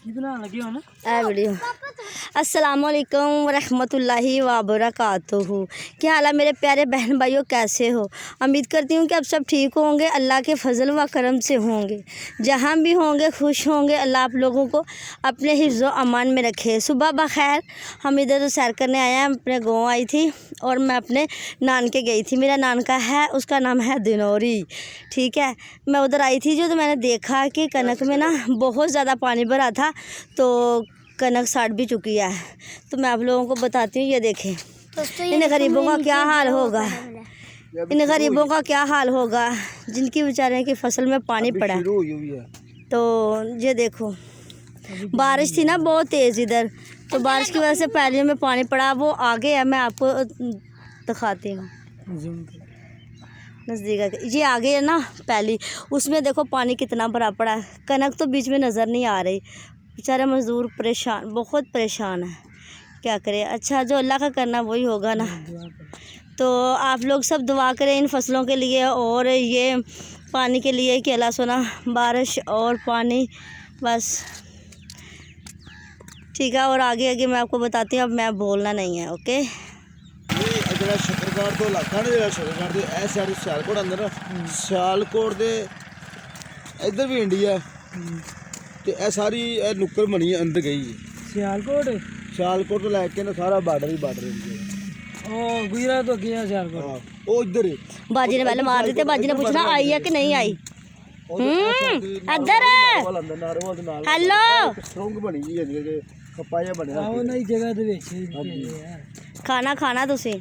Video अस्सलामुअलैकुम वरहमतुल्लाहि वबरकातुहू। क्या हाल है मेरे प्यारे बहन भाइयों, कैसे हो? उम्मीद करती हूँ कि आप सब ठीक होंगे, अल्लाह के फजल व करम से होंगे। जहाँ भी होंगे खुश होंगे। अल्लाह आप लोगों को अपने हिफ्ज़ व अमान में रखे। सुबह बखैर, हम इधर तो सैर करने आए हैं। अपने गाँव आई थी और मैं अपने नान के गई थी। मेरा नान का है, उसका नाम है दिनौरी, ठीक है। मैं उधर आई थी तो मैंने देखा कि कनक में ना बहुत ज़्यादा पानी भरा था, तो कनक सड़ भी चुकी है। तो मैं आप लोगों को बताती हूँ, ये देखें इन गरीबों का क्या हाल होगा, इन गरीबों का क्या हाल होगा जिनकी बेचारे की फसल में पानी पड़ा है। तो ये देखो, बारिश थी ना बहुत तेज़ इधर, तो बारिश की वजह से पैलियों में पानी पड़ा। वो आगे है, मैं आपको दिखाती हूँ नज़दीक। ये आगे है ना पैली, उसमें देखो पानी कितना भरा पड़ा है। कनक तो बीच में नज़र नहीं आ रही। बेचारे मज़दूर परेशान, बहुत परेशान है। क्या करें, अच्छा जो अल्लाह का करना वही होगा ना। तो आप लोग सब दुआ करें इन फसलों के लिए और ये पानी के लिए कि अल्लाह सुना बारिश और पानी, बस ठीक है। और आगे आगे मैं आपको बताती हूँ, अब मैं बोलना नहीं है, ओके। शकरगढ़ तो इलाका ने शकरगढ़ के इस साइड सियालकोट अंदर ना, सियालकोट के इधर भी इंडिया ते ए सारी ए नुक्कड़ बनी अंदर गई सियालकोट तो लैके ना सारा बार्डर ही बार्डर है। गुजरात तो गया सियालकोट, वो इधर है। बाजी ने पहले मार देते, बाजी ने पूछना आई है कि नहीं आई। इधर हेलो स्ट्रॉन्ग बनी जी है कपाया बनया ਉਹ ਨਈ ਜਗ੍ਹਾ ਦੇ ਵਿੱਚ ਹੀ खाना खाना तुसी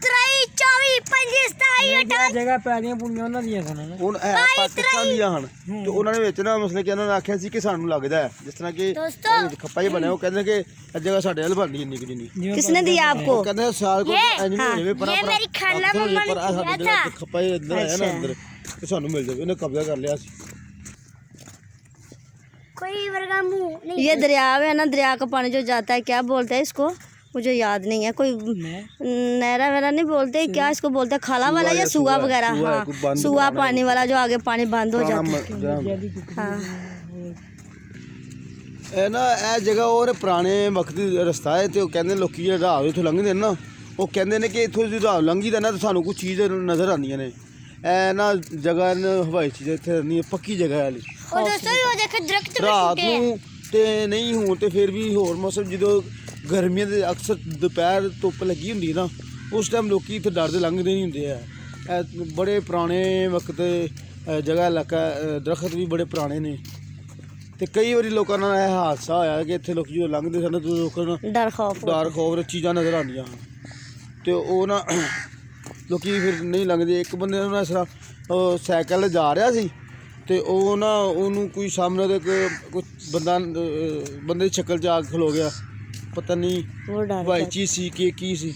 23 24 25 ਜਗ੍ਹਾ ਪੈਲੀਆਂ ਪੁਲੀਆਂ ਉਹਨਾਂ ਦੀਆਂ ਸਨ ਨਾ। ਹੁਣ ਇਹ ਪਾਕਿਸਤਾਨ ਦੀਆਂ ਹਨ ਤੇ ਉਹਨਾਂ ਨੇ ਵਿੱਚ ਨਾ ਮਸਲੇ ਕਿ ਉਹਨਾਂ ਨੇ ਆਖਿਆ ਸੀ ਕਿ ਸਾਨੂੰ ਲੱਗਦਾ ਹੈ ਜਿਸ ਤਰ੍ਹਾਂ ਕਿ ਖੱਪਾ ਹੀ ਬਣਿਆ। ਉਹ ਕਹਿੰਦੇ ਕਿ ਇਹ ਜਗ੍ਹਾ ਸਾਡੇ ਵੱਲ ਬਣਨੀ ਇੰਨੀ ਕਿ ਜਿੰਨੀ। किसने दिया आपको? ਕਹਿੰਦੇ ਸਾਲ ਕੋ ਐਨੀ ਹੋਵੇ ਪਰ ਇਹ ਮੇਰੀ ਖਾਲਾ ਮੰਮਾ ਨੇ ਕਿਹਾ था ਖੱਪਾ ਹੀ ਅੰਦਰ ਹੈ ਨਾ ਅੰਦਰ ਤੇ ਸਾਨੂੰ ਮਿਲ ਜਾਵੇ। ਇਹਨੇ ਕਬਜ਼ਾ ਕਰ लिया ਸੀ। कोई वर्गा मुंह नहीं। ये दरिया है ना, दरिया का पानी जो जाता है क्या बोलते हैं इसको, मुझे याद नहीं है। कोई नहरा वगैरह नहीं बोलते, क्या इसको बोलते हैं, खाला वाला या सुआ वगैरह। हाँ, सुआ पानी वाला जो आगे पानी बंद हो जाता है। हाँ ਇਹ ਨਾ ਇਹ ਜਗ੍ਹਾ ਉਹ ਪੁਰਾਣੇ ਵਕਤ ਦੀ ਰਸਤਾ ਹੈ ਤੇ ਉਹ ਕਹਿੰਦੇ ਲੋਕੀ ਜਿਹੜੇ ਰਾਹ ਇੱਥੋਂ ਲੰਘਦੇ ਨੇ ਨਾ, ਉਹ ਕਹਿੰਦੇ ਨੇ ਕਿ ਇੱਥੋਂ ਦੀ ਰਾਹ ਲੰਘੀ ਦਾ ਨਾ ਤਾਂ ਸਾਨੂੰ ਕੋਈ ਚੀਜ਼ ਨਜ਼ਰ ਆਉਂਦੀਆਂ ਨੇ। ਇਹ ਨਾ ਜਗ੍ਹਾ ਹਵਾਈ ਚੀਜ਼ ਇੱਥੇ ਨਹੀਂ ਪੱਕੀ ਜਗ੍ਹਾ ਵਾਲੀ। ਰਾਤ ਨੂੰ ਤੇ ਨਹੀਂ ਹੋਣ ਤੇ ਫਿਰ ਵੀ ਹੋਰ ਮੌਸਮ ਜਦੋਂ ਗਰਮੀਆਂ ਦੇ ਅਕਸਰ ਦੁਪਹਿਰ ਧੁੱਪ ਲੱਗੀ ਹੁੰਦੀ ਨਾ, ਉਸ ਟਾਈਮ ਲੋਕੀ ਇੱਥੇ ਡਰਦੇ ਲੰਘਦੇ ਨਹੀਂ ਹੁੰਦੇ ਆ। ਇਹ ਬੜੇ ਪੁਰਾਣੇ ਵਕਤ ਜਗ੍ਹਾ ਇਲਾਕਾ, ਦਰਖਤ ਵੀ ਬੜੇ ਪੁਰਾਣੇ ਨੇ ਤੇ ਕਈ ਵਾਰੀ ਲੋਕਾਂ ਨਾਲ ਇਹ ਹਾਦਸਾ ਹੋਇਆ ਕਿ ਇੱਥੇ ਲੋਕ ਜਦੋਂ ਲੰਘਦੇ ਸਨ ਤਾਂ ਲੋਕਾਂ ਨੂੰ ਡਰ ਖੌਫ ਚੀਜ਼ਾਂ ਨਜ਼ਰ ਆਉਂਦੀਆਂ ਹਨ ਤੇ ਉਹ ਨਾ ਲੋਕੀ ਫਿਰ ਨਹੀਂ ਲੰਘਦੇ। ਇੱਕ ਬੰਦੇ ਨੂੰ ਇਸ ਤਰ੍ਹਾਂ ਸਾਈਕਲ ਜਾ ਰਿਹਾ ਸੀ ਤੇ ਉਹ ਨਾ ਉਹਨੂੰ ਕੋਈ ਸਾਹਮਣੇ ਦੇ ਕੋਈ ਬੰਦੇ ਦੀ ਸ਼ਕਲ 'ਚ ਆ ਕੇ ਖਲੋ ਗਿਆ, ਪਤਾ ਨਹੀਂ ਭਾਈ ਚੀਜ਼ ਸੀ ਕਿ ਕੀ ਸੀ।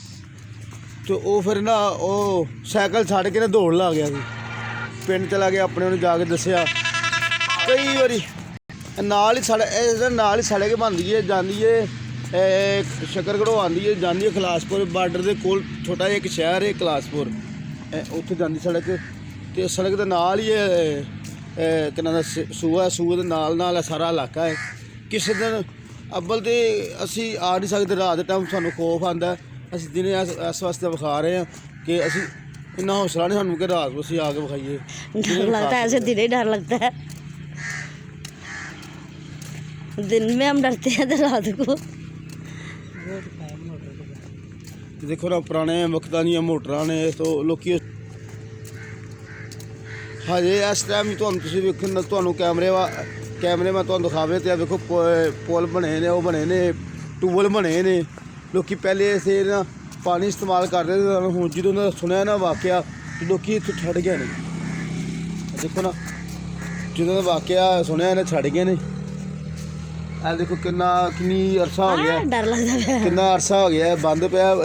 ਤੇ ਉਹ ਫਿਰ ਨਾ ਉਹ ਸਾਈਕਲ ਛੱਡ ਕੇ ਨਾ ਦੌੜ ਲਾ ਗਿਆ ਸੀ, ਪਿੰਡ ਚਲਾ ਗਿਆ, ਆਪਣੇ ਉਹਨੂੰ ਜਾ ਕੇ ਦੱਸਿਆ। ਕਈ ਵਾਰੀ ਨਾਲ ਹੀ ਸੜਕ ਕੇ ਬਣਦੀ ਹੈ, ਜਾਂਦੀ ਹੈ ਸ਼ਕਰਗੜ੍ਹੋਂ ਆਉਂਦੀ ਹੈ, ਜਾਂਦੀ ਹੈ ਖਲਾਸਪੁਰ ਬਾਰਡਰ ਦੇ ਕੋਲ ਛੋਟਾ ਜਿਹਾ ਇੱਕ ਸ਼ਹਿਰ ਹੈ ਖਲਾਸਪੁਰ, ਉੱਥੇ ਜਾਂਦੀ ਸੜਕ। ਤੇ ਸੜਕ ਦੇ ਨਾਲ ਹੀ ਕਿਨਾਂ ਦਾ ਸੂਏ ਦੇ ਨਾਲ ਸਾਰਾ ਇਲਾਕਾ ਹੈ। ਕਿਸੇ ਦਿਨ ਅੱਬਲ ਤੇ ਅਸੀਂ ਆ ਨਹੀਂ ਸਕਦੇ, ਰਾਤ ਦੇ ਟਾਈਮ ਸਾਨੂੰ ਖੌਫ ਆਉਂਦਾ। ਅਸੀਂ ਦਿਨੇ ਇਸ ਵਾਸਤੇ ਵਿਖਾ ਰਹੇ ਹਾਂ ਕਿ ਅਸੀਂ ਇੰਨਾ ਹੌਸਲਾ ਨਹੀਂ ਸਾਨੂੰ ਕਿ ਰਾਤ ਨੂੰ ਅਸੀਂ ਆ ਕੇ ਵਿਖਾਈਏ। डर लगता है, ऐसे दिन ही डर लगता है। दिन में हम डरते हैं तो रात को। ਦੇਖੋ ਨਾ ਪੁਰਾਣੇ ਵਕਤਾਂ ਦੀਆਂ ਮੋਟਰਾਂ ਨੇ ਤੋਂ ਲੋਕੀ ਹਜੇ ਇਸ ਟਾਈਮ ਤੁਹਾਨੂੰ ਤੁਸੀਂ ਵੇਖਣ ਤੁਹਾਨੂੰ ਕੈਮਰੇ ਮੈਂ ਤੁਹਾਨੂੰ ਦਿਖਾਵੇ ਤੇ ਆ ਵੇਖੋ ਪੁਲ ਬਣੇ ਨੇ, ਉਹ ਬਣੇ ਨੇ, ਟੂਬਲ ਬਣੇ ਨੇ। ਲੋਕੀ ਪਹਿਲੇ ਇਸੇ ਨਾ ਪਾਣੀ ਇਸਤੇਮਾਲ ਕਰਦੇ ਸਨ। ਹੁਣ ਜਦੋਂ ਉਹਨਾਂ ਦਾ ਸੁਣਿਆ ਨਾ ਵਾਕਿਆ ਤੇ ਲੋਕੀ ਇੱਥੇ ਛੱਡ ਗਏ ਨੇ। ਦੇਖੋ ਨਾ ਜਦੋਂ ਦਾ ਵਾਕਿਆ ਸੁਣਿਆ ਨਾ ਛੱਡ ਗਏ ਨੇ। ਇਹ ਦੇਖੋ ਕਿੰਨੀ ਅਰਸਾ ਹੋ ਗਿਆ, डर लगता है। ਕਿੰਨਾ ਅਰਸਾ ਹੋ ਗਿਆ ਬੰਦ ਪਿਆ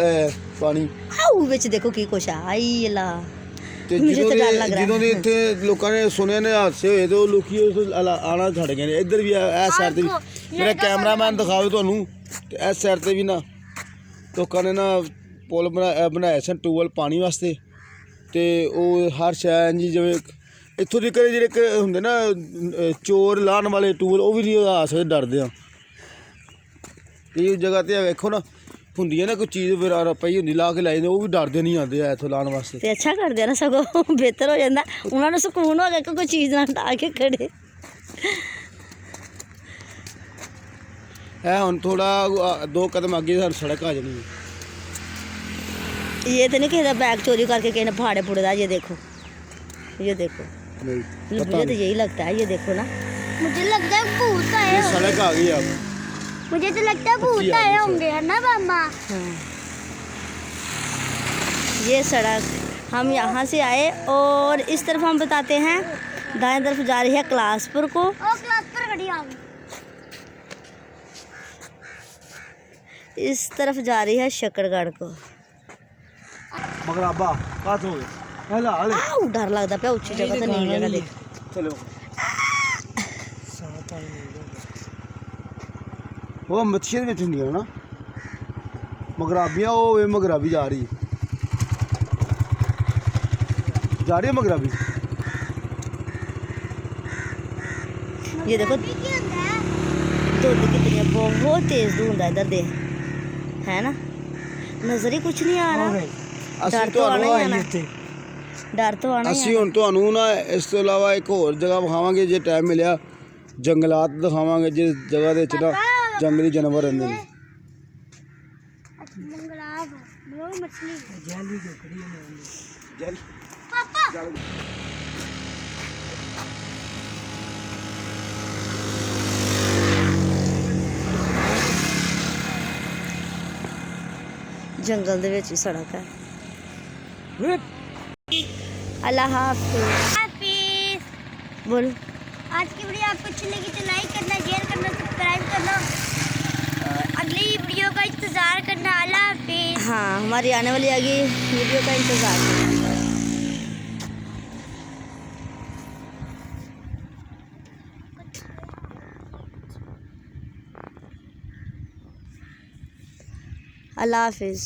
ਪਾਣੀ। ਆਉ ਵਿੱਚ ਦੇਖੋ ਕੀ ਕੁਛ ਆਈ ਲਾ। ਤੇ ਜਦੋਂ ਦੇ ਇੱਥੇ ਲੋਕਾਂ ਨੇ ਸੁਣਿਆ ਨੇ ਹਾਦਸੇ ਹੋਏ ਤੇ ਉਹ ਲੋਕੀ ਆਣਾ ਛੱਡ ਗਏ ਨੇ। ਇੱਧਰ ਵੀ ਇਸ ਸਾਈਡ ਤੇ ਵੀ ਮੇਰਾ ਕੈਮਰਾਮੈਨ ਦਿਖਾਵੇ ਤੁਹਾਨੂੰ, ਤੇ ਇਸ ਸਾਈਡ ਤੇ ਵੀ ਨਾ ਲੋਕਾਂ ਨੇ ਨਾ ਪੁਲ ਬਣਾਏ ਸਨ ਟੂਬਲ ਪਾਣੀ ਵਾਸਤੇ। ਤੇ ਉਹ ਹਰ ਸ਼ੈ ਜੀ ਜਿਵੇਂ ਇੱਥੋਂ ਦੀ ਕਰੇ ਜਿਹੜੇ ਹੁੰਦੇ ਨਾ ਚੋਰ ਲਾਹਣ ਵਾਲੇ ਟੂਲ ਉਹ ਵੀ ਨਹੀਂ ਆ ਸਕਦੇ, ਡਰਦੇ ਆ। ਕਈ ਜਗ੍ਹਾ ਤੇ ਵੇਖੋ ਨਾ ਹੁੰਦੀਆਂ ਨਾ ਕੋਈ ਚੀਜ਼ ਵਗੈਰਾ ਪਈ ਹੁੰਦੀ ਲਾ ਕੇ ਲੈ ਜਾਂਦੇ, ਉਹ ਵੀ ਡਰਦੇ ਨਹੀਂ ਆਉਂਦੇ ਆ ਇੱਥੋਂ ਲਾਉਣ ਵਾਸਤੇ। ਤੇ ਅੱਛਾ ਕਰਦੇ ਆ ਨਾ, ਸਗੋਂ ਬਿਹਤਰ ਹੋ ਜਾਂਦਾ ਉਹਨਾਂ ਨੂੰ, ਸਕੂਨ ਹੋ ਗਿਆ ਕਿ ਕੋਈ ਚੀਜ਼ ਨਾ ਹਟਾ ਕੇ ਖੜੇ। ਇਹ ਹੁਣ ਥੋੜਾ 2 ਕਦਮ ਅੱਗੇ ਸਾਨੂੰ ਸੜਕ ਆ ਜਾਣੀ ਹੈ। ये तो नहीं किसी का बैग चोरी करके किसी ने फाड़े फुड़े, ये देखो, ये देखो। नहीं मुझे तो यही लगता है, ये देखो ना। मुझे लगता है भूत आए ये सड़क आ गई अब। मुझे तो लगता है भूत आए होंगे, है ना मामा? हाँ। ये सड़क हम यहाँ से आए और इस तरफ हम बताते हैं, दाएं तरफ जा रही है क्लासपुर को, और क्लास पर खड़ी आ गई। इस तरफ जा रही है शकरगढ़ को। मगराबा कात हो गए हेला हले आउ, डर लगता पे ऊंची जगह से नीवी जगह देख। चलो ਸਾਹ ਪਾਣੀ वो मच्छी ਵਿੱਚ ਹੁੰਦੀਆਂ ਨਾ ਮਗਰਾਬੀਆਂ, ਉਹ ਵੇ ਮਗਰਾਬੀ ਜਾ ਰਹੀ ਹੈ ਮਗਰਾਬੀ। ये देखो ये क्या होता है? धुंध कितनी है, बहुत तेज धुंध है इधर, दे है ना, नजर ही कुछ नहीं आ रहा। ਅਸੀਂ डर तो आना ਤੁਹਾਨੂੰ ही आना, डर तो आना ही ਅਸੀਂ आना। ਹੁਣ ਤੁਹਾਨੂੰ ਨਾ ਇਸ ਤੋਂ ਇਲਾਵਾ ਇੱਕ ਹੋਰ ਜਗ੍ਹਾ ਵਿਖਾਵਾਂਗੇ ਜੇ ਟਾਈਮ ਮਿਲਿਆ, ਜੰਗਲਾਤ ਦਿਖਾਵਾਂਗੇ ਜਿਸ ਜਗ੍ਹਾ ਦੇ ਵਿੱਚ ਨਾ ਜੰਗਲੀ ਜਾਨਵਰ ਰਹਿੰਦੇ ਨੇ। मंगलाब वो मछली ਜਾਲੀ ਕੋਕੜੀ ਨੇ पापा जंगल दे विच ही सड़क है। ਓਏ अल्लाह हाफिज़। हाफिज। बोल। आज की वीडियो आपको अच्छी लगी तो लाइक करना, शेयर करना, सब्सक्राइब करना और अगली वीडियो का इंतज़ार करना। अल्लाह हाफिज। हाँ, हमारी आने वाली आगे वीडियो का इंतज़ार करें। अल्लाह हाफिज़।